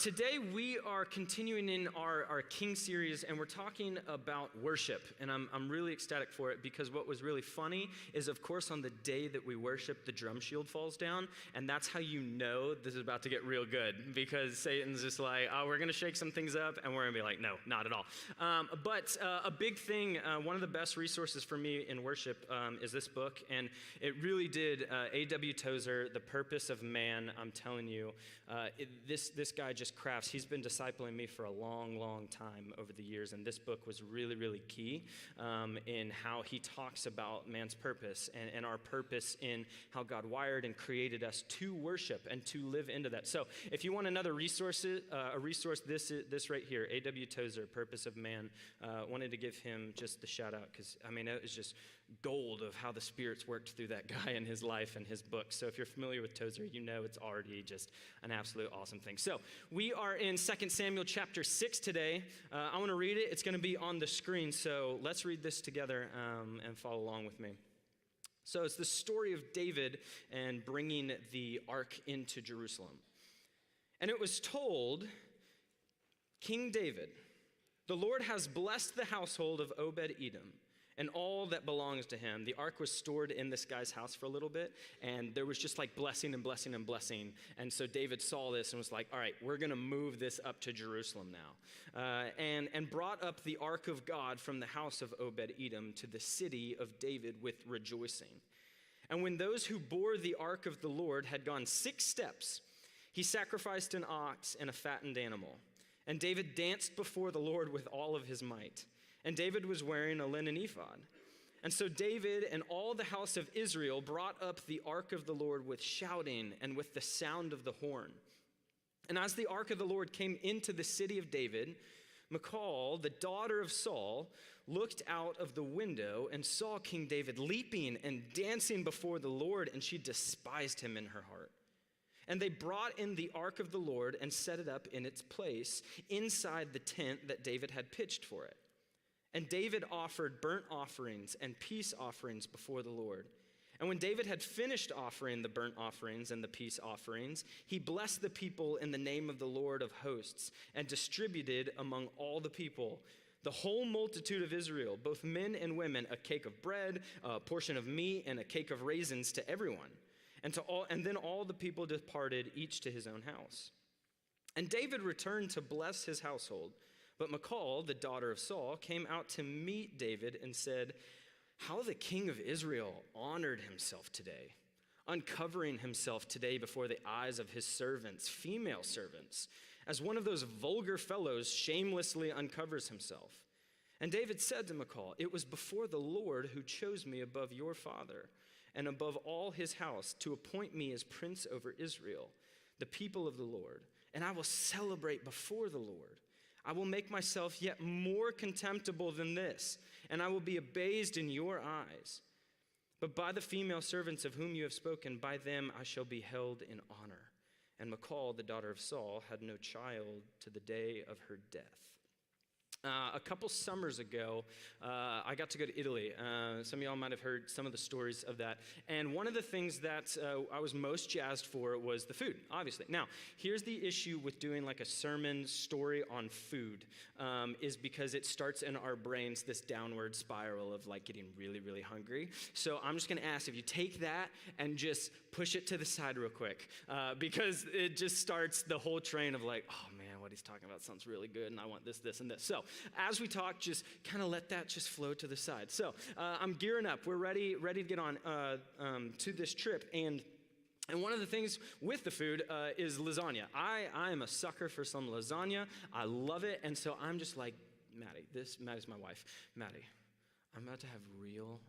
Today we are continuing in our King series, and we're talking about worship, and I'm really ecstatic for it because what was really funny is, of course, on the day that we worship, the drum shield falls down, and that's how you know this is about to get real good, because Satan's just like, oh, we're going to shake some things up, and we're going to be like, no, not at all. But a big thing, one of the best resources for me in worship is this book, and it really did, A.W. Tozer, The Purpose of Man. I'm telling you, this guy just crafts. He's been discipling me for a long, long time over the years, and this book was really, really key in how he talks about man's purpose and our purpose in how God wired and created us to worship and to live into that. So if you want another resource, this right here, A.W. Tozer, Purpose of Man, wanted to give him just the shout out because, I mean, it was just gold of how the Spirit's worked through that guy in his life and his book. So if you're familiar with Tozer, you know it's already just an absolute awesome thing. So we are in 2 Samuel chapter 6 today. I want to read it. It's going to be on the screen, so let's read this together and follow along with me. So it's the story of David and bringing the ark into Jerusalem. And it was told, King David, the Lord has blessed the household of Obed-Edom and all that belongs to him. The ark was stored in this guy's house for a little bit, and there was just like blessing and blessing and blessing. And so David saw this and was like, all right, we're going to move this up to Jerusalem now. And brought up the ark of God from the house of Obed-Edom to the city of David with rejoicing. And when those who bore the ark of the Lord had gone 6 steps, he sacrificed an ox and a fattened animal. And David danced before the Lord with all of his might. And David was wearing a linen ephod. And so David and all the house of Israel brought up the ark of the Lord with shouting and with the sound of the horn. And as the ark of the Lord came into the city of David, Michal, the daughter of Saul, looked out of the window and saw King David leaping and dancing before the Lord, and she despised him in her heart. And they brought in the ark of the Lord and set it up in its place inside the tent that David had pitched for it. And David offered burnt offerings and peace offerings before the Lord. And when David had finished offering the burnt offerings and the peace offerings, he blessed the people in the name of the Lord of hosts and distributed among all the people, the whole multitude of Israel, both men and women, a cake of bread, a portion of meat, and a cake of raisins to everyone. And then all the people departed, each to his own house. And David returned to bless his household. But Michal, the daughter of Saul, came out to meet David and said, how the king of Israel honored himself today, uncovering himself today before the eyes of his servants, female servants, as one of those vulgar fellows shamelessly uncovers himself. And David said to Michal, it was before the Lord who chose me above your father and above all his house to appoint me as prince over Israel, the people of the Lord, and I will celebrate before the Lord. I will make myself yet more contemptible than this, and I will be abased in your eyes. But by the female servants of whom you have spoken, by them I shall be held in honor. And Michal, the daughter of Saul, had no child to the day of her death. A couple summers ago, I got to go to Italy. Some of y'all might have heard some of the stories of that. And one of the things that I was most jazzed for was the food, obviously. Now, here's the issue with doing like a sermon story on food, is because it starts in our brains this downward spiral of like getting really, really hungry. So I'm just going to ask if you take that and just push it to the side real quick, because it just starts the whole train of like, oh man, what he's talking about sounds really good, and I want this, this, and this. So as we talk, just kind of let that just flow to the side. So I'm gearing up. We're ready to get on to this trip. And one of the things with the food is lasagna. I am a sucker for some lasagna. I love it. And so I'm just like, Maddie's my wife. Maddie, I'm about to have real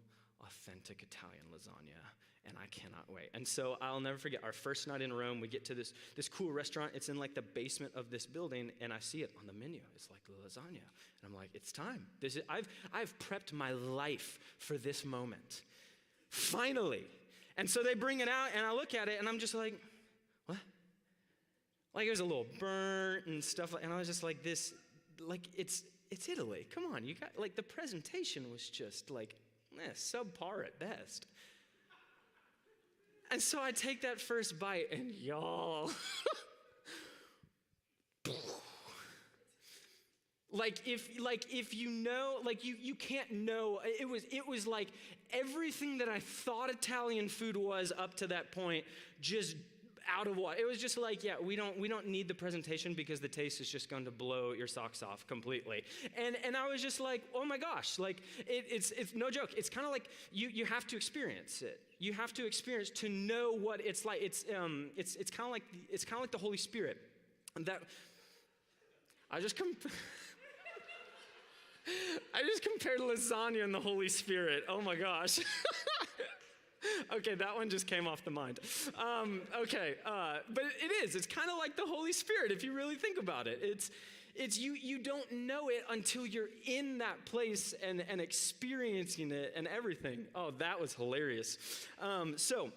authentic Italian lasagna, and I cannot wait. And so I'll never forget our first night in Rome. We get to this cool restaurant. It's in like the basement of this building, and I see it on the menu. It's like lasagna, and I'm like, it's time. I've prepped my life for this moment. Finally. And so they bring it out, and I look at it, and I'm just like, what? Like it was a little burnt and stuff, and I was just like, this, like it's Italy. Come on, you got like the presentation was just like subpar at best. And so I take that first bite, and y'all, if you know, like you can't know. It was like everything that I thought Italian food was up to that point just out of water. It was just like, yeah, we don't need the presentation because the taste is just going to blow your socks off completely. And I was just like, oh my gosh, like it's no joke. It's kind of like you have to experience it. You have to experience to know what it's like. It's kind of like the Holy Spirit. That I just compared lasagna and the Holy Spirit. Oh my gosh. Okay, that one just came off the mind. But it is. It's kind of like the Holy Spirit if you really think about it. It's you don't know it until you're in that place and experiencing it and everything. Oh, that was hilarious. So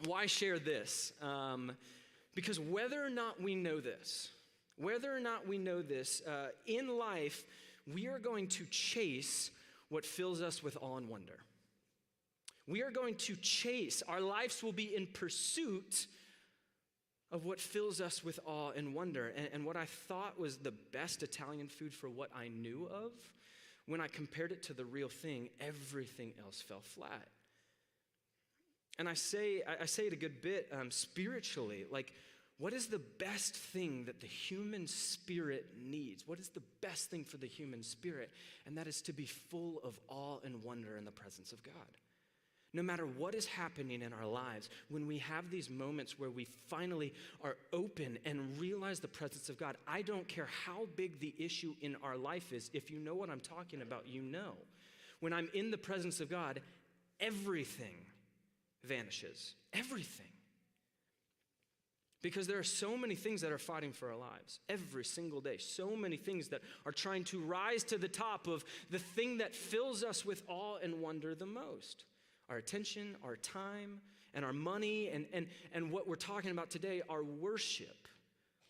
why share this? Because whether or not we know this, in life, we are going to chase what fills us with awe and wonder. We are going to chase, our lives will be in pursuit of what fills us with awe and wonder. And what I thought was the best Italian food for what I knew of, when I compared it to the real thing, everything else fell flat. And I say it a good bit spiritually, like, what is the best thing that the human spirit needs? What is the best thing for the human spirit? And that is to be full of awe and wonder in the presence of God. No matter what is happening in our lives, when we have these moments where we finally are open and realize the presence of God, I don't care how big the issue in our life is. If you know what I'm talking about, you know. When I'm in the presence of God, everything vanishes. Everything. Because there are so many things that are fighting for our lives every single day. So many things that are trying to rise to the top of the thing that fills us with awe and wonder the most. Our attention, our time, and our money, and what we're talking about today, our worship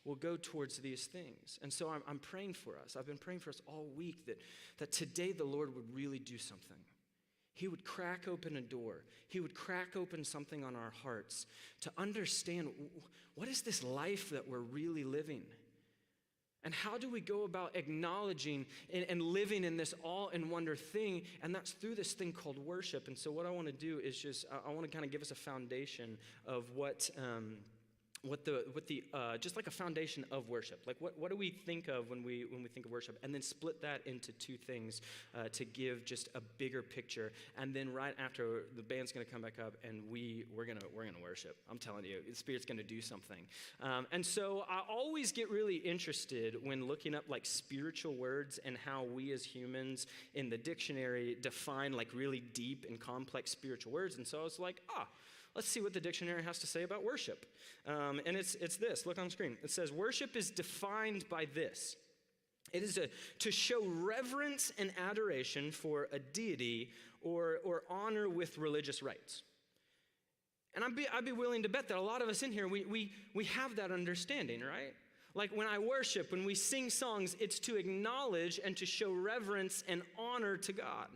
will go towards these things. And so I'm praying for us. I've been praying for us all week that today the Lord would really do something. He would crack open a door. He would crack open something on our hearts to understand, what is this life that we're really living? And how do we go about acknowledging and living in this awe and wonder thing? And that's through this thing called worship. And so what I want to do is I want to kind of give us a foundation of just like a foundation of worship. Like what do we think of when we think of worship? And then split that into two things to give just a bigger picture. And then right after, the band's going to come back up and we're gonna worship. I'm telling you, the Spirit's going to do something. And so I always get really interested when looking up like spiritual words and how we as humans in the dictionary define like really deep and complex spiritual words. And so I was like, let's see what the dictionary has to say about worship. And it's this. Look on the screen. It says, worship is defined by this. It is to show reverence and adoration for a deity or honor with religious rites. And I'd be willing to bet that a lot of us in here, we have that understanding, right? Like when I worship, when we sing songs, it's to acknowledge and to show reverence and honor to God.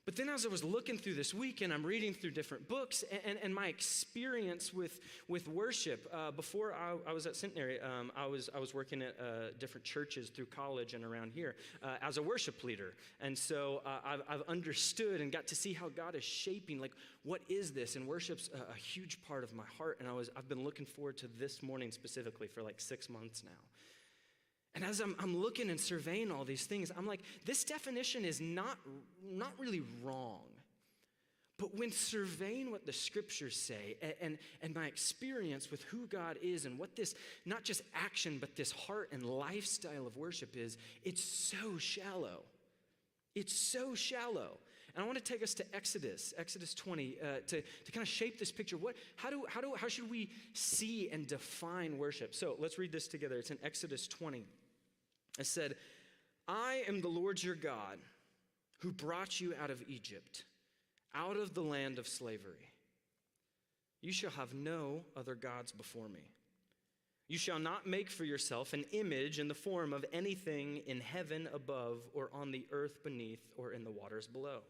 But then as I was looking through this week and I'm reading through different books and my experience with worship, before I was at Centenary, I was working at different churches through college and around here as a worship leader. And so I've understood and got to see how God is shaping, like, what is this? And worship's a huge part of my heart. And I've been looking forward to this morning specifically for like 6 months now. And as I'm looking and surveying all these things, I'm like, this definition is not really wrong. But when surveying what the scriptures say and my experience with who God is and what this, not just action, but this heart and lifestyle of worship is, it's so shallow. It's so shallow. And I want to take us to Exodus 20, to kind of shape this picture. How should we see and define worship? So let's read this together. It's in Exodus 20. It said, I am the Lord your God who brought you out of Egypt, out of the land of slavery. You shall have no other gods before me. You shall not make for yourself an image in the form of anything in heaven above or on the earth beneath or in the waters below.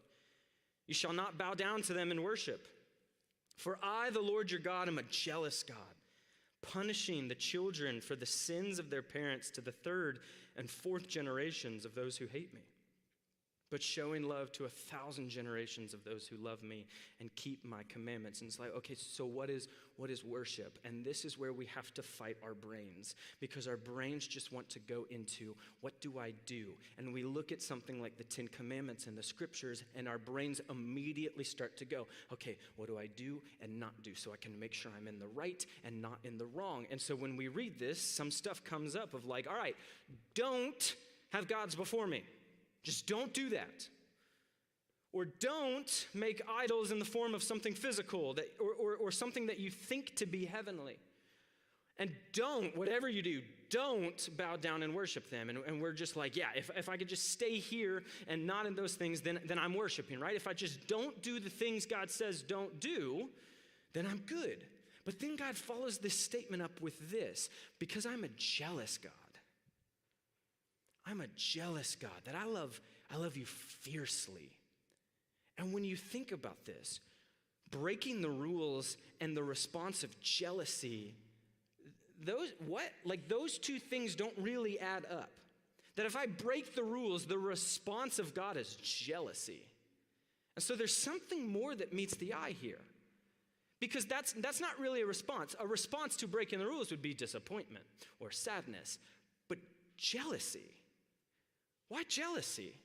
You shall not bow down to them and worship. For I, the Lord your God, am a jealous God, punishing the children for the sins of their parents to the third and fourth generations of those who hate me, but showing love to 1,000 generations of those who love me and keep my commandments. And it's like, okay, so what is worship? And this is where we have to fight our brains, because our brains just want to go into, what do I do? And we look at something like the 10 Commandments in the scriptures, and our brains immediately start to go, okay, what do I do and not do so I can make sure I'm in the right and not in the wrong? And so when we read this, some stuff comes up of like, all right, don't have gods before me. Just don't do that. Or don't make idols in the form of something physical that, or something that you think to be heavenly. And don't, whatever you do, don't bow down and worship them. And we're just like, yeah, if I could just stay here and not in those things, then I'm worshiping, right? If I just don't do the things God says don't do, then I'm good. But then God follows this statement up with this, because I'm a jealous God. I'm a jealous God, that I love you fiercely. And when you think about this, breaking the rules and the response of jealousy, those two things don't really add up. That if I break the rules, the response of God is jealousy. And so there's something more that meets the eye here. Because that's not really a response. A response to breaking the rules would be disappointment or sadness. But jealousy. Why jealousy?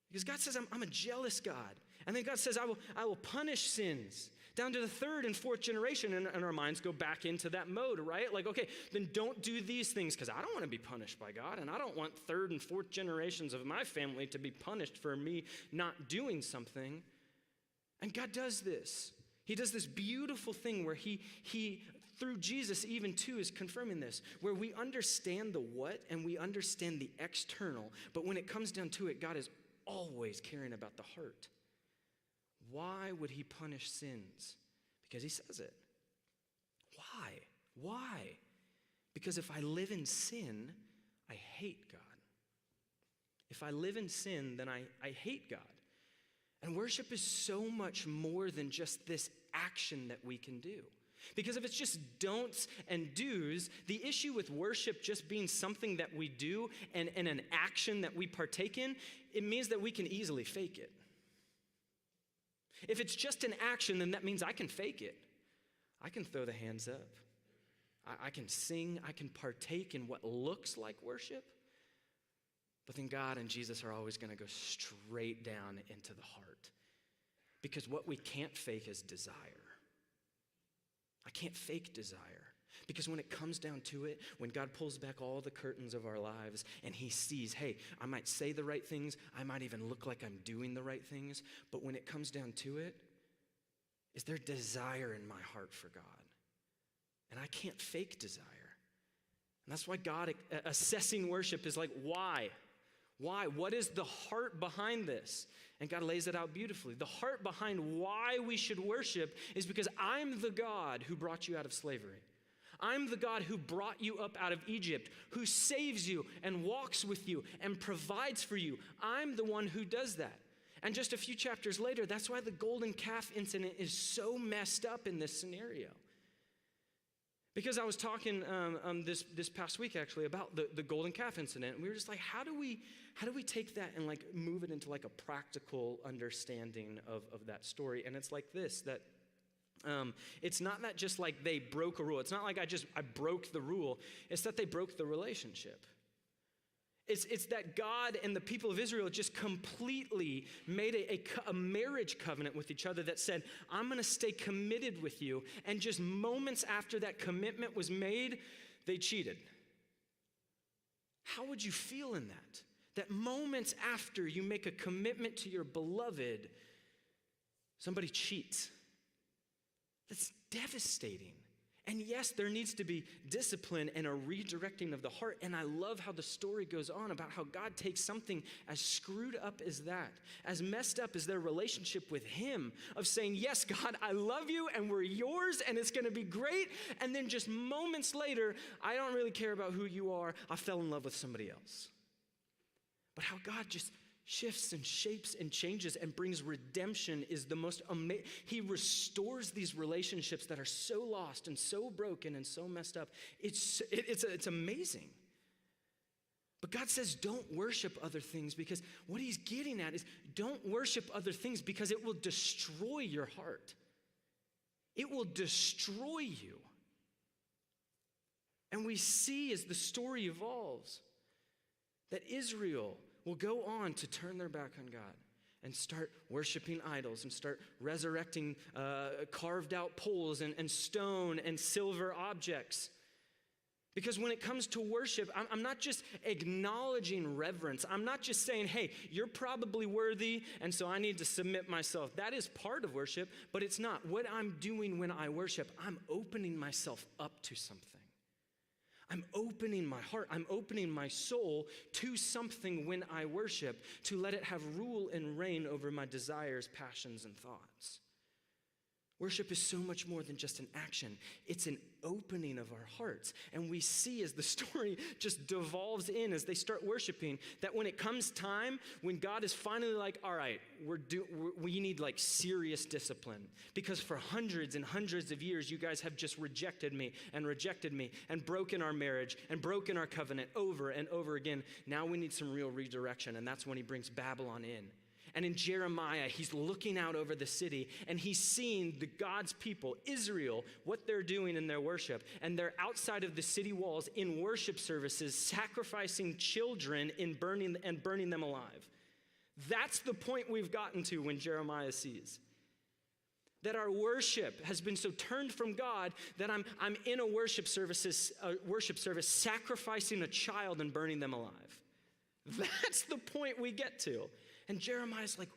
Because God says, I'm a jealous God. And then God says, I will punish sins down to the third and fourth generation. And our minds go back into that mode, right? Like, okay, then don't do these things, because I don't want to be punished by God. And I don't want third and fourth generations of my family to be punished for me not doing something. And God does this. He does this beautiful thing where he through Jesus even too is confirming this, where we understand the what and we understand the external, but when it comes down to it, God is always caring about the heart. Why would he punish sins? Because he says it. Why? Because if I live in sin, I hate God. If I live in sin, then I hate God. And worship is so much more than just this action that we can do. Because if it's just don'ts and do's, the issue with worship just being something that we do and an action that we partake in, it means that we can easily fake it. If it's just an action, then that means I can fake it. I can throw the hands up. I can sing. I can partake in what looks like worship. But then God and Jesus are always going to go straight down into the heart. Because what we can't fake is desire. I can't fake desire. Because when it comes down to it, when God pulls back all the curtains of our lives and he sees, hey, I might say the right things, I might even look like I'm doing the right things, but when it comes down to it, is there desire in my heart for God? And I can't fake desire. And that's why God assessing worship is like, why? Why? What is the heart behind this? And God lays it out beautifully. The heart behind why we should worship is because I'm the God who brought you out of slavery. I'm the God who brought you up out of Egypt, who saves you and walks with you and provides for you. I'm the one who does that. And just a few chapters later, that's why the golden calf incident is so messed up in this scenario. Because I was talking this past week actually about the golden calf incident, and we were just like, how do we take that and like move it into like a practical understanding of that story? And it's like this, that it's not that just like they broke a rule. It's not like I broke the rule. It's that they broke the relationship. It's that God and the people of Israel just completely made a marriage covenant with each other that said, I'm going to stay committed with you. And just moments after that commitment was made, they cheated. How would you feel in that? That moments after you make a commitment to your beloved, somebody cheats. That's devastating. And yes, there needs to be discipline and a redirecting of the heart. And I love how the story goes on about how God takes something as screwed up as that, as messed up as their relationship with him, of saying, yes, God, I love you and we're yours and it's going to be great. And then just moments later, I don't really care about who you are. I fell in love with somebody else. But how God just shifts and shapes and changes and brings redemption is the most amazing. He restores these relationships that are so lost and so broken and so messed up. It's amazing. But God says don't worship other things, because what he's getting at is don't worship other things because it will destroy your heart. It will destroy you. And we see as the story evolves that Israel will go on to turn their back on God and start worshiping idols and start resurrecting carved out poles and stone and silver objects. Because when it comes to worship, I'm not just acknowledging reverence. I'm not just saying, hey, you're probably worthy, and so I need to submit myself. That is part of worship, but it's not. What I'm doing when I worship, I'm opening myself up to something. I'm opening my heart, I'm opening my soul to something when I worship, to let it have rule and reign over my desires, passions, and thoughts. Worship is so much more than just an action. It's an opening of our hearts. And we see as the story just devolves in, as they start worshiping, that when it comes time, when God is finally like, all right, we need like serious discipline. Because for hundreds and hundreds of years, you guys have just rejected me and broken our marriage and broken our covenant over and over again. Now we need some real redirection. And that's when he brings Babylon in. And in Jeremiah, he's looking out over the city and he's seeing God's people, Israel, what they're doing in their worship. And they're outside of the city walls in worship services, sacrificing children and burning them alive. That's the point we've gotten to when Jeremiah sees that our worship has been so turned from God that I'm in a worship service sacrificing a child and burning them alive. That's the point we get to. And Jeremiah's like,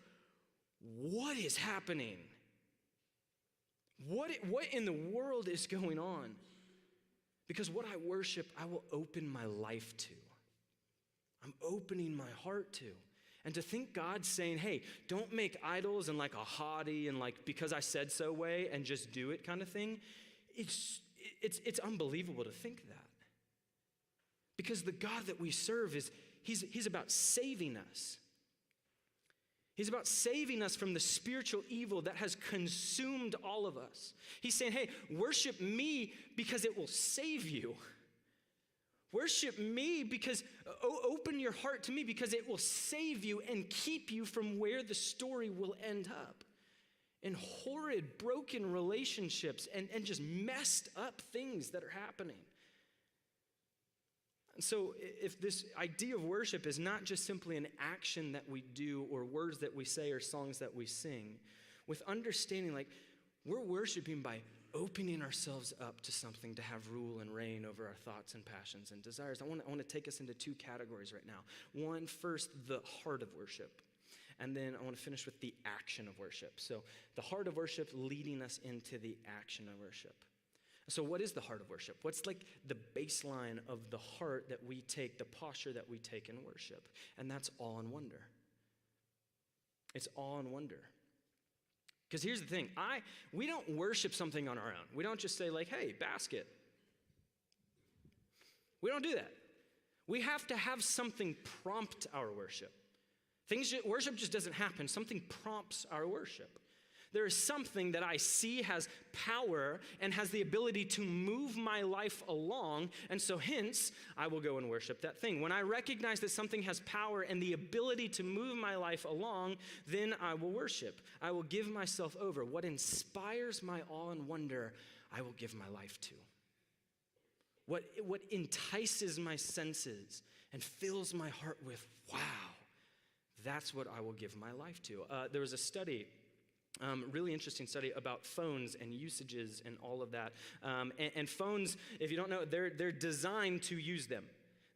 what is happening? What in the world is going on? Because what I worship, I will open my life to. I'm opening my heart to. And to think God's saying, hey, don't make idols in like a haughty and like because I said so way and just do it kind of thing. It's unbelievable to think that. Because the God that we serve he's about saving us. He's about saving us from the spiritual evil that has consumed all of us. He's saying, hey, worship me because it will save you. Worship me because, open your heart to me because it will save you and keep you from where the story will end up. In horrid, broken relationships and just messed up things that are happening. So if this idea of worship is not just simply an action that we do or words that we say or songs that we sing, with understanding like we're worshiping by opening ourselves up to something to have rule and reign over our thoughts and passions and desires. I want to take us into two categories right now. One, first, the heart of worship. And then I want to finish with the action of worship. So the heart of worship leading us into the action of worship. So what is the heart of worship? What's like the baseline of the heart that we take, the posture that we take in worship? And that's awe and wonder. It's awe and wonder. Because here's the thing, we don't worship something on our own. We don't just say like, hey, basket. We don't do that. We have to have something prompt our worship. Worship just doesn't happen. Something prompts our worship. There is something that I see has power and has the ability to move my life along, and so hence, I will go and worship that thing. When I recognize that something has power and the ability to move my life along, then I will worship. I will give myself over. What inspires my awe and wonder, I will give my life to. What entices my senses and fills my heart with, wow, that's what I will give my life to. There was a study, really interesting study about phones and usages and all of that. And phones, if you don't know, they're designed to use them.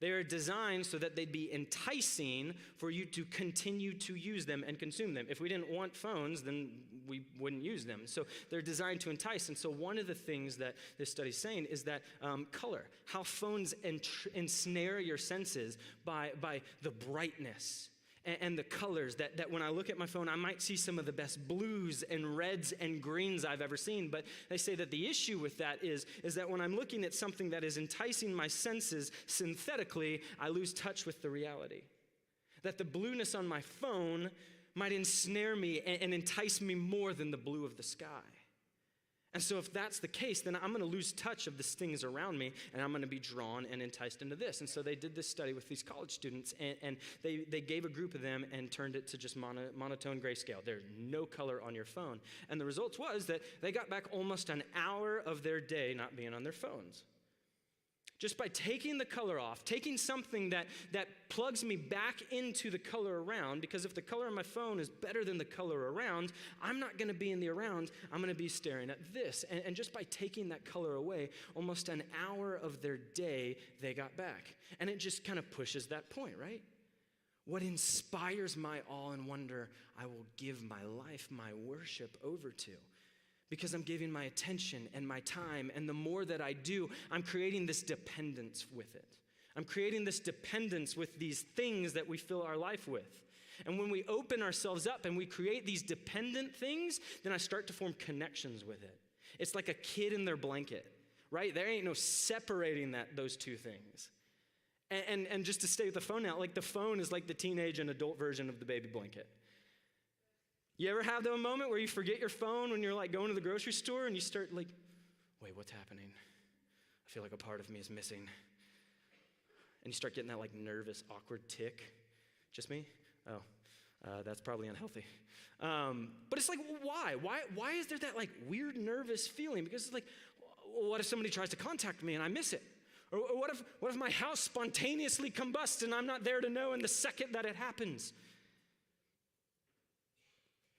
They are designed so that they'd be enticing for you to continue to use them and consume them. If we didn't want phones, then we wouldn't use them. So they're designed to entice. And so one of the things that this study's saying is that color, how phones ensnare your senses by the brightness and the colors, that when I look at my phone, I might see some of the best blues and reds and greens I've ever seen. But they say that the issue with that is that when I'm looking at something that is enticing my senses synthetically, I lose touch with the reality. that the blueness on my phone might ensnare me and entice me more than the blue of the sky. And so if that's the case, then I'm going to lose touch of the things around me, and I'm going to be drawn and enticed into this. And so they did this study with these college students, and they gave a group of them and turned it to just monotone grayscale. There's no color on your phone. And the result was that they got back almost an hour of their day not being on their phones. Just by taking the color off, taking something that plugs me back into the color around, because if the color on my phone is better than the color around, I'm not going to be in the around, I'm going to be staring at this. And just by taking that color away, almost an hour of their day they got back. And it just kind of pushes that point, right? What inspires my awe and wonder, I will give my life, my worship over to. Because I'm giving my attention and my time, and the more that I do, I'm creating this dependence with it. I'm creating this dependence with these things that we fill our life with. And when we open ourselves up and we create these dependent things, then I start to form connections with it. It's like a kid in their blanket, right? There ain't no separating those two things. And just to stay with the phone now, like the phone is like the teenage and adult version of the baby blanket. You ever have that moment where you forget your phone when you're like going to the grocery store and you start like, wait, what's happening? I feel like a part of me is missing. And you start getting that like nervous, awkward tick. Just me? Oh, that's probably unhealthy. But it's like, why? Why is there that like weird nervous feeling? Because it's like, what if somebody tries to contact me and I miss it? Or what if my house spontaneously combusts and I'm not there to know in the second that it happens?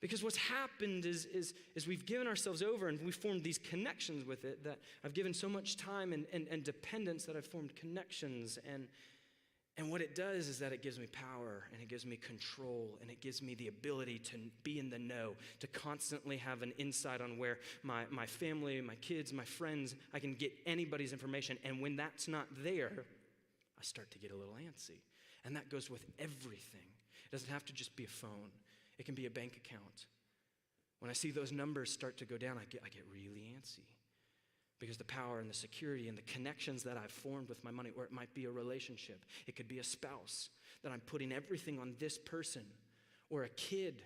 Because what's happened is we've given ourselves over and we've formed these connections with it that I've given so much time and dependence that I've formed connections. And what it does is that it gives me power and it gives me control and it gives me the ability to be in the know, to constantly have an insight on where my family, my kids, my friends, I can get anybody's information. And when that's not there, I start to get a little antsy. And that goes with everything. It doesn't have to just be a phone. It can be a bank account. When I see those numbers start to go down, I get really antsy because the power and the security and the connections that I've formed with my money, or it might be a relationship. It could be a spouse that I'm putting everything on this person, or a kid,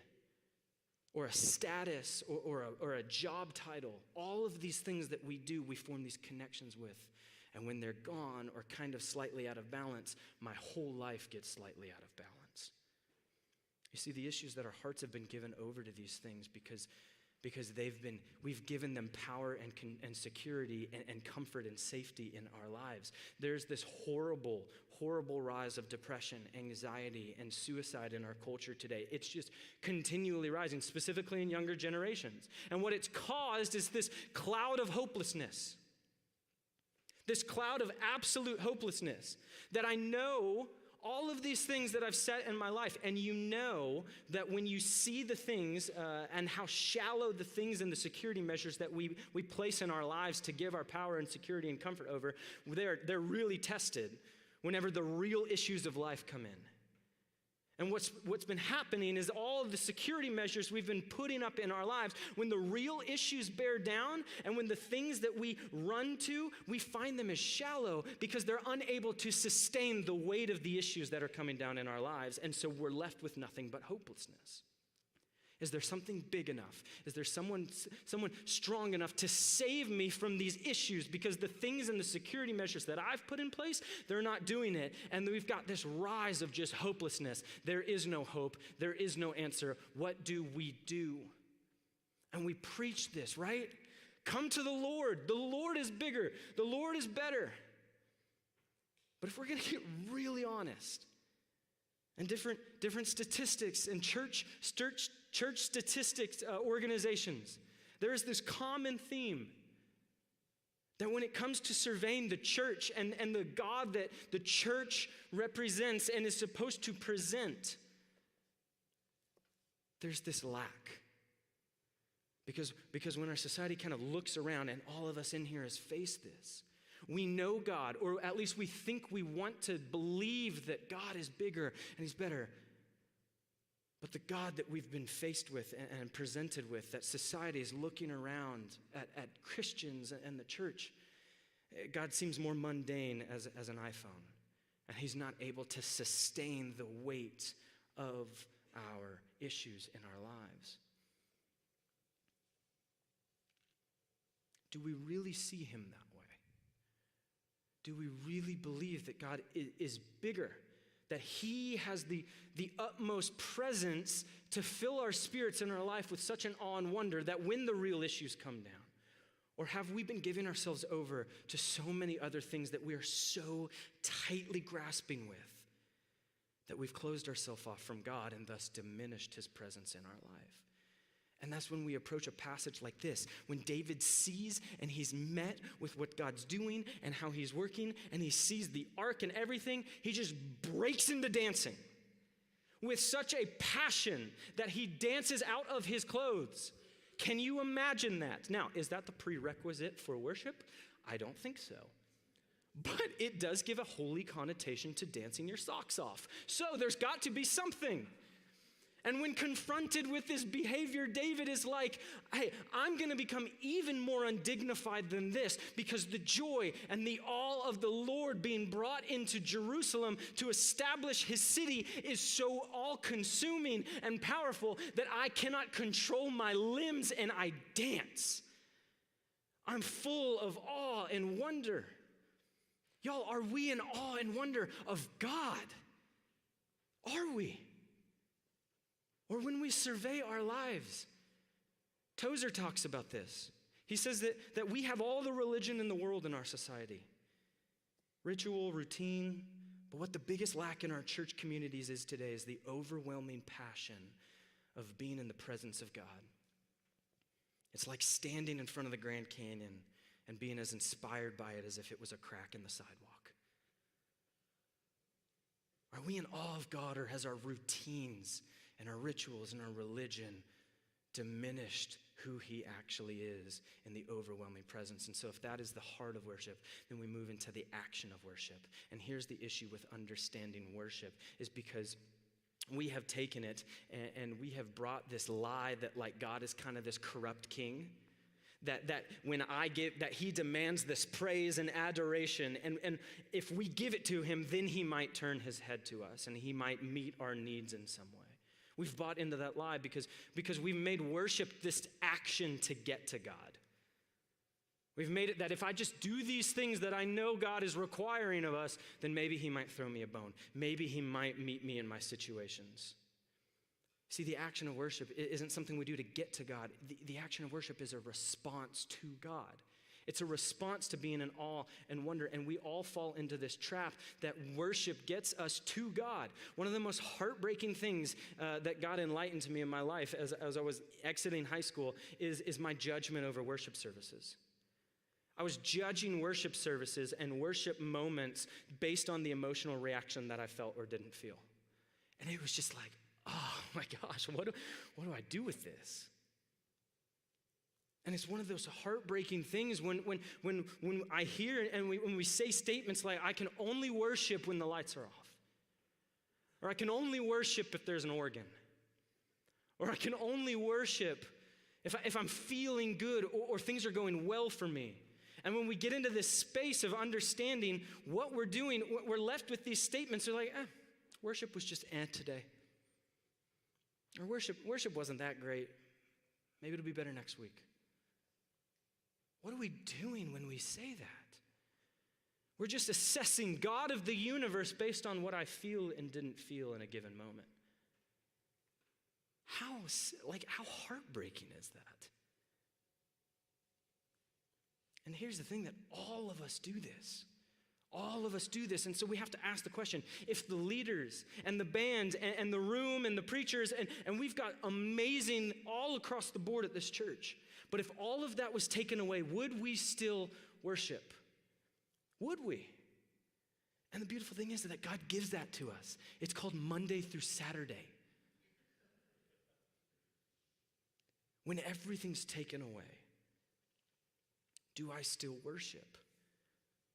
or a status, or a job title. All of these things that we do, we form these connections with. And when they're gone or kind of slightly out of balance, my whole life gets slightly out of balance. You see, the issues that our hearts have been given over to these things because we've given them power and security and comfort and safety in our lives. There's this horrible, horrible rise of depression, anxiety, and suicide in our culture today. It's just continually rising, specifically in younger generations. And what it's caused is this cloud of hopelessness. This cloud of absolute hopelessness that I know all of these things that I've set in my life, and you know that when you see the things and how shallow the things and the security measures that we place in our lives to give our power and security and comfort over, they're really tested whenever the real issues of life come in. And what's been happening is all of the security measures we've been putting up in our lives, when the real issues bear down and when the things that we run to, we find them as shallow because they're unable to sustain the weight of the issues that are coming down in our lives. And so we're left with nothing but hopelessness. Is there something big enough? Is there someone strong enough to save me from these issues? Because the things and the security measures that I've put in place, they're not doing it. And we've got this rise of just hopelessness. There is no hope. There is no answer. What do we do? And we preach this, right? Come to the Lord. The Lord is bigger. The Lord is better. But if we're going to get really honest, and different statistics and church statistics organizations, there is this common theme that when it comes to surveying the church and the God that the church represents and is supposed to present, there's this lack. Because when our society kind of looks around, and all of us in here has faced this, we know God, or at least we think we want to believe that God is bigger and he's better. But the God that we've been faced with and presented with, that society is looking around at Christians and the church, God seems more mundane as an iPhone. And he's not able to sustain the weight of our issues in our lives. Do we really see him that way? Do we really believe that God is bigger, that he has the utmost presence to fill our spirits in our life with such an awe and wonder that when the real issues come down? Or have we been giving ourselves over to so many other things that we are so tightly grasping with that we've closed ourselves off from God and thus diminished his presence in our life? And that's when we approach a passage like this, when David sees and he's met with what God's doing and how he's working, and he sees the ark and everything, he just breaks into dancing with such a passion that he dances out of his clothes. Can you imagine that? Now, is that the prerequisite for worship? I don't think so. But it does give a holy connotation to dancing your socks off. So there's got to be something. And when confronted with this behavior, David is like, hey, I'm going to become even more undignified than this, because the joy and the awe of the Lord being brought into Jerusalem to establish his city is so all-consuming and powerful that I cannot control my limbs and I dance. I'm full of awe and wonder. Y'all, are we in awe and wonder of God? Are we? Or when we survey our lives, Tozer talks about this. He says that we have all the religion in the world in our society. Ritual, routine, but what the biggest lack in our church communities is today is the overwhelming passion of being in the presence of God. It's like standing in front of the Grand Canyon and being as inspired by it as if it was a crack in the sidewalk. Are we in awe of God, or has our routines and our rituals and our religion diminished who he actually is in the overwhelming presence? And so if that is the heart of worship, then we move into the action of worship. And here's the issue with understanding worship, is because we have taken it and we have brought this lie that like God is kind of this corrupt king, that when I give, that he demands this praise and adoration, and if we give it to him, then he might turn his head to us and he might meet our needs in some way. We've bought into that lie because we've made worship this action to get to God. We've made it that if I just do these things that I know God is requiring of us, then maybe he might throw me a bone. Maybe he might meet me in my situations. See, the action of worship isn't something we do to get to God. The action of worship is a response to God. It's a response to being in awe and wonder, and we all fall into this trap that worship gets us to God. One of the most heartbreaking things that God enlightened to me in my life as I was exiting high school is my judgment over worship services. I was judging worship services and worship moments based on the emotional reaction that I felt or didn't feel. And it was just like, oh my gosh, what do I do with this? And it's one of those heartbreaking things when I hear and when we say statements like, I can only worship when the lights are off. Or I can only worship if there's an organ. Or I can only worship if I'm feeling good or things are going well for me. And when we get into this space of understanding what we're doing, we're left with these statements. They're like, worship was just today. Or worship wasn't that great. Maybe it'll be better next week. What are we doing when we say that? We're just assessing God of the universe based on what I feel and didn't feel in a given moment. How heartbreaking is that? And here's the thing, that all of us do this. All of us do this, and so we have to ask the question, if the leaders and the band and the room and the preachers, and we've got amazing all across the board at this church, but if all of that was taken away, would we still worship? Would we? And the beautiful thing is that God gives that to us. It's called Monday through Saturday. When everything's taken away, do I still worship?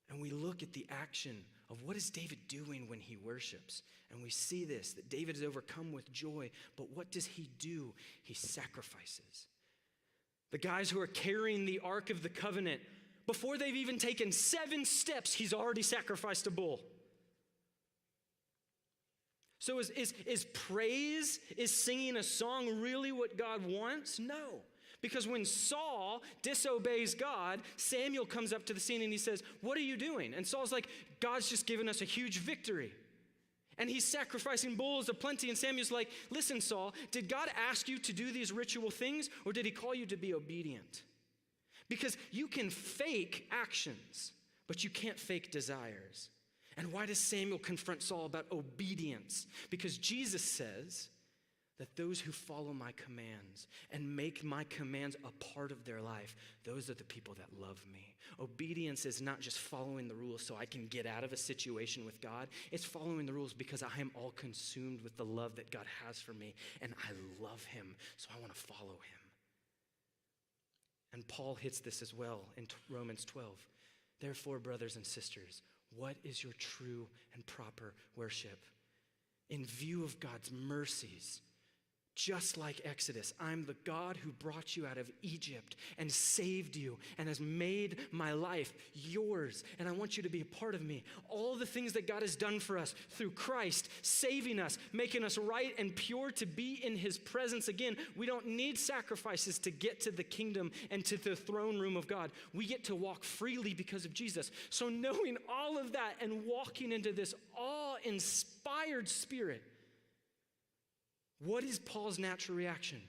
And we look at the action of what is David doing when he worships. And we see this, that David is overcome with joy, but what does he do? He sacrifices. The guys who are carrying the Ark of the Covenant, before they've even taken 7 steps, he's already sacrificed a bull. So is praise, is singing a song really what God wants? No. Because when Saul disobeys God, Samuel comes up to the scene and he says, what are you doing? And Saul's like, God's just given us a huge victory. And he's sacrificing bulls of plenty. And Samuel's like, listen, Saul, did God ask you to do these ritual things, or did he call you to be obedient? Because you can fake actions, but you can't fake desires. And why does Samuel confront Saul about obedience? Because Jesus says that those who follow my commands and make my commands a part of their life, those are the people that love me. Obedience is not just following the rules so I can get out of a situation with God. It's following the rules because I am all consumed with the love that God has for me, and I love him, so I want to follow him. And Paul hits this as well in Romans 12. Therefore, brothers and sisters, what is your true and proper worship? In view of God's mercies, just like Exodus, I'm the God who brought you out of Egypt and saved you and has made my life yours. And I want you to be a part of me. All the things that God has done for us through Christ, saving us, making us right and pure to be in his presence again. We don't need sacrifices to get to the kingdom and to the throne room of God. We get to walk freely because of Jesus. So knowing all of that and walking into this awe-inspired spirit, what is Paul's natural reaction?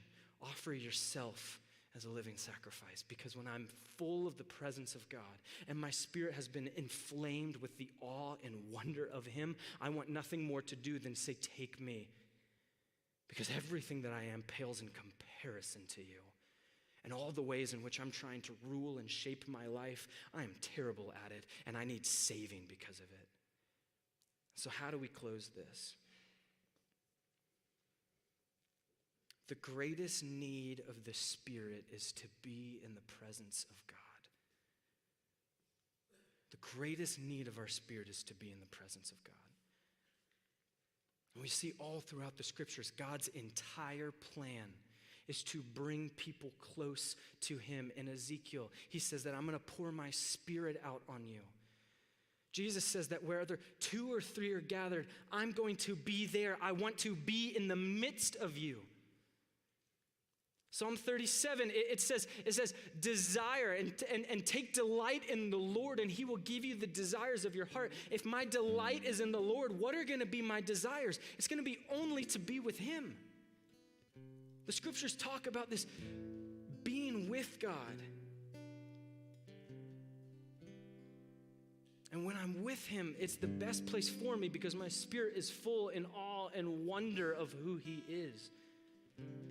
Offer yourself as a living sacrifice. Because when I'm full of the presence of God and my spirit has been inflamed with the awe and wonder of him, I want nothing more to do than say, take me. Because everything that I am pales in comparison to you. And all the ways in which I'm trying to rule and shape my life, I am terrible at it, and I need saving because of it. So how do we close this? The greatest need of the Spirit is to be in the presence of God. The greatest need of our spirit is to be in the presence of God. And we see all throughout the scriptures, God's entire plan is to bring people close to him. In Ezekiel, he says that I'm going to pour my spirit out on you. Jesus says that where there 2 or 3 are gathered, I'm going to be there. I want to be in the midst of you. Psalm 37, it says, desire and take delight in the Lord, and he will give you the desires of your heart. If my delight is in the Lord, what are going to be my desires? It's going to be only to be with him. The scriptures talk about this being with God. And when I'm with him, it's the best place for me because my spirit is full in awe and wonder of who he is.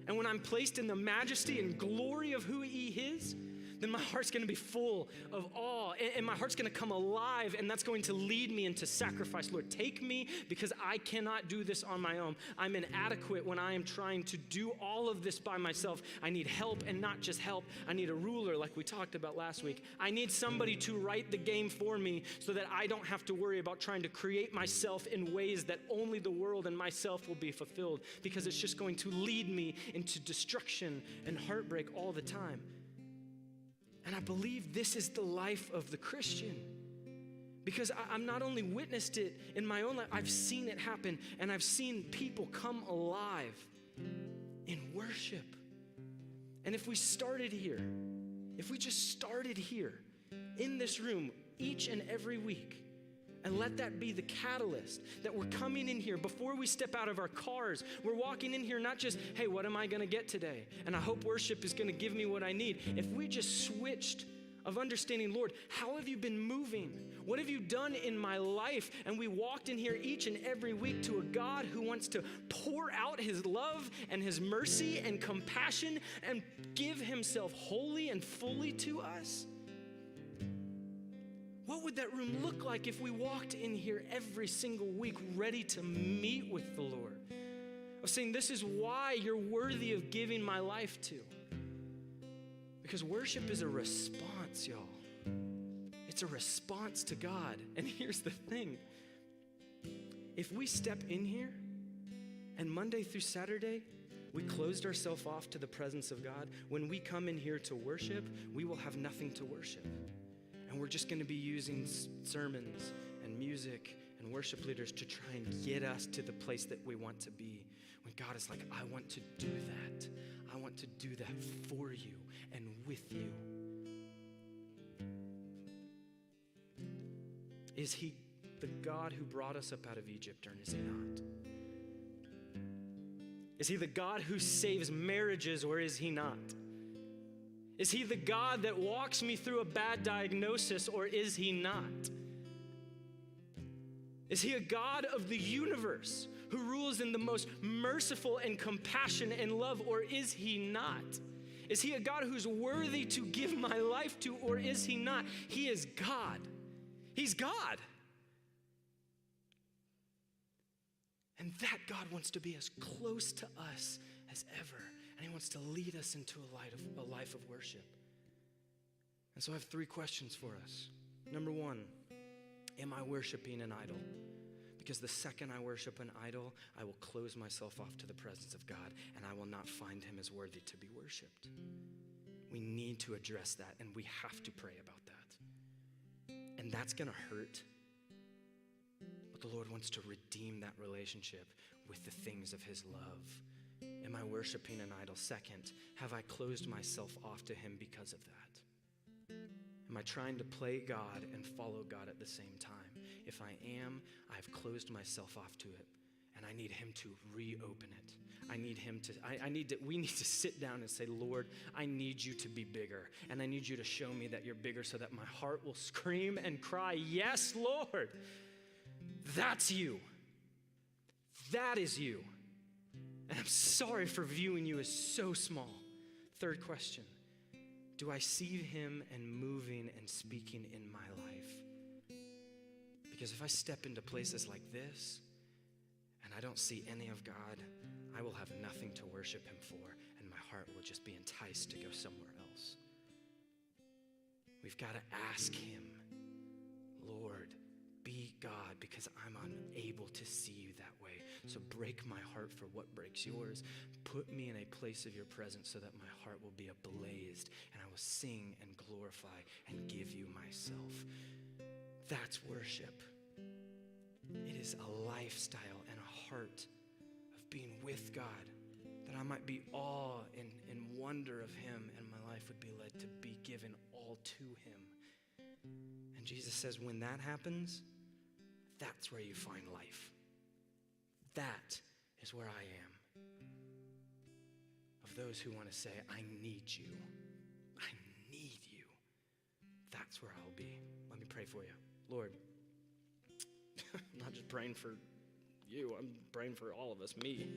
And when I'm placed in the majesty and glory of who he is, then my heart's going to be full of awe, and my heart's going to come alive, and that's going to lead me into sacrifice. Lord, take me because I cannot do this on my own. I'm inadequate when I am trying to do all of this by myself. I need help, and not just help. I need a ruler like we talked about last week. I need somebody to write the game for me so that I don't have to worry about trying to create myself in ways that only the world and myself will be fulfilled, because it's just going to lead me into destruction and heartbreak all the time. And I believe this is the life of the Christian, because I'm not only witnessed it in my own life, I've seen it happen, and I've seen people come alive in worship. And if we started here, if we just started here in this room each and every week, and let that be the catalyst that we're coming in here before we step out of our cars. We're walking in here not just, hey, what am I going to get today? And I hope worship is going to give me what I need. If we just switched of understanding, Lord, how have you been moving? What have you done in my life? And we walked in here each and every week to a God who wants to pour out his love and his mercy and compassion and give himself wholly and fully to us. What would that room look like if we walked in here every single week ready to meet with the Lord? I was saying this is why you're worthy of giving my life to. Because worship is a response, y'all. It's a response to God. And here's the thing. If we step in here and Monday through Saturday, we closed ourselves off to the presence of God, when we come in here to worship, we will have nothing to worship. And we're just going to be using sermons and music and and worship leaders to try and get us to the place that we want to be. When God is like, I want to do that. I want to do that for you and with you. Is he the God who brought us up out of Egypt, or is he not? Is he the God who saves marriages, or is he not? Is he the God that walks me through a bad diagnosis, or is he not? Is he a God of the universe who rules in the most merciful and compassion and love, or is he not? Is he a God who's worthy to give my life to, or is he not? He is God. He's God. And that God wants to be as close to us as ever. And he wants to lead us into a life of worship. And so I have 3 questions for us. Number 1, am I worshiping an idol? Because the second I worship an idol, I will close myself off to the presence of God, and I will not find him as worthy to be worshiped. We need to address that, and we have to pray about that. And that's going to hurt. But the Lord wants to redeem that relationship with the things of his love. Am I worshiping an idol? Second, have I closed myself off to him because of that? Am I trying to play God and follow God at the same time? If I am, I've closed myself off to it, and I need him to reopen it. We need to sit down and say, Lord, I need you to be bigger, and I need you to show me that you're bigger so that my heart will scream and cry, yes, Lord, that's you. That is you. And I'm sorry for viewing you as so small. Third question, do I see him and moving and speaking in my life? Because if I step into places like this and I don't see any of God, I will have nothing to worship him for, and my heart will just be enticed to go somewhere else. We've got to ask him, Lord, be God, because I'm unable to see you that way. So break my heart for what breaks yours. Put me in a place of your presence so that my heart will be ablaze, and I will sing and glorify and give you myself. That's worship. It is a lifestyle and a heart of being with God, that I might be awe and wonder of him, and my life would be led to be given all to him. And Jesus says, when that happens, that's where you find life. That is where I am. Of those who want to say, I need you. I need you. That's where I'll be. Let me pray for you. Lord, I'm not just praying for you, I'm praying for all of us, me.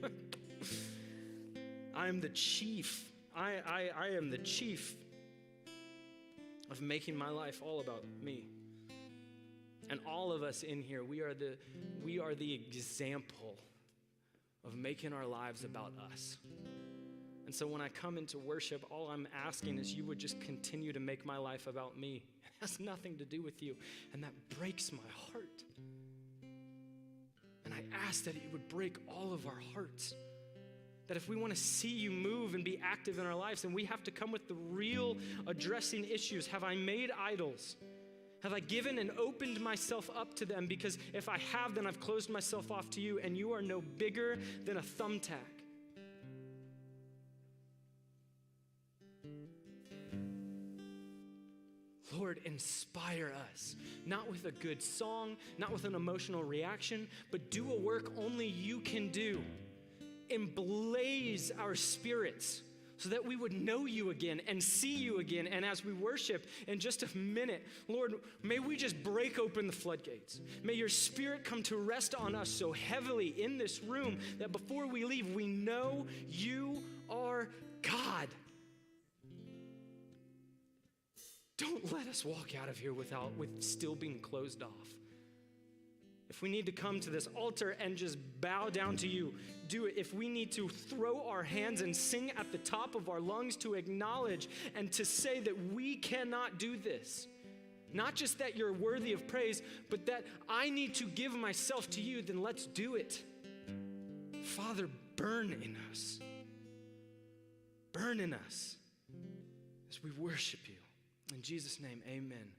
I am the chief. I am the chief of making my life all about me. And all of us in here, we are the example of making our lives about us. And so when I come into worship, all I'm asking is you would just continue to make my life about me. It has nothing to do with you. And that breaks my heart. And I ask that it would break all of our hearts. That if we want to see you move and be active in our lives, then we have to come with the real addressing issues. Have I made idols? Have I given and opened myself up to them? Because if I have, then I've closed myself off to you, and you are no bigger than a thumbtack. Lord, inspire us, not with a good song, not with an emotional reaction, but do a work only you can do. Emblaze our spirits so that we would know you again and see you again. And as we worship in just a minute, Lord, may we just break open the floodgates. May your spirit come to rest on us so heavily in this room that before we leave, we know you are God. Don't let us walk out of here with still being closed off. If we need to come to this altar and just bow down to you, do it. If we need to throw our hands and sing at the top of our lungs to acknowledge and to say that we cannot do this, not just that you're worthy of praise, but that I need to give myself to you, then let's do it. Father, burn in us. Burn in us as we worship you. In Jesus' name, amen.